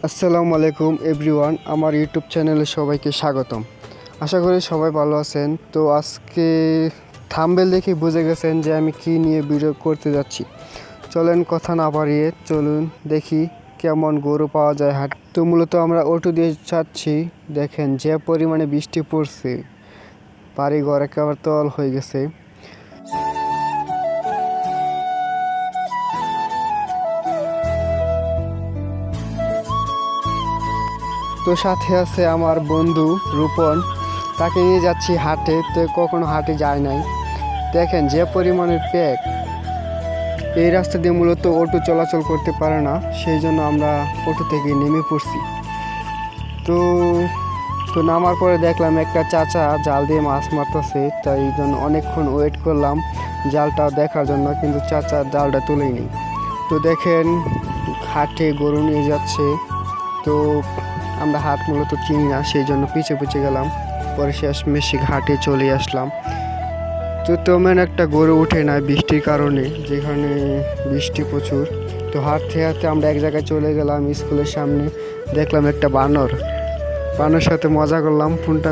আসসালামু আলাইকুম এভরিওয়ান, আমার ইউটিউব চ্যানেলে সবাইকে স্বাগতম। আশা করি সবাই ভালো আছেন। তো আজকে থাম্বনেল দেখে বুঝে গেছেন যে আমি কি নিয়ে ভিডিও করতে যাচ্ছি। চলেন কথা না বাড়িয়ে চলুন দেখি কেমন গরু পাওয়া যায় হাট। তো মূলত আমরা অটো দিয়ে যাচ্ছি। দেখেন যে পরিমাণে বৃষ্টি পড়ছে, বাড়ি ঘর একেবারে তল হয়ে গেছে। তো সাথে আছে আমার বন্ধু রূপন, তাকে নিয়ে যাচ্ছি হাটে। তো কখনো হাটে যায় নাই। দেখেন যে পরিমাণের প্যাক, এই রাস্তা দিয়ে মূলত অটো চলাচল করতে পারে না, সেই জন্য আমরা অটো থেকে নেমে পড়ছি। তো তো নামার পরে দেখলাম একটা চাচা জাল দিয়ে মাছ মারতেছে, তাই জন্য অনেকক্ষণ ওয়েট করলাম জালটা দেখার জন্য, কিন্তু চাচা জালটা তুলেনি। তো দেখেন হাটে গরু নিয়ে যাচ্ছে। তো আমরা হাট মূলত চিনি না, সেই জন্য পিছে পিছে গেলাম। পরে শেষমেশে ঘাটে চলে আসলাম। তো তেমন একটা গরু উঠে না বৃষ্টির কারণে, যেখানে বৃষ্টি প্রচুর। তো হাঁটতে হাঁটতে আমরা এক জায়গায় চলে গেলাম স্কুলের সামনে। দেখলাম একটা বানর, বানর সাথে মজা করলাম, ফোনটা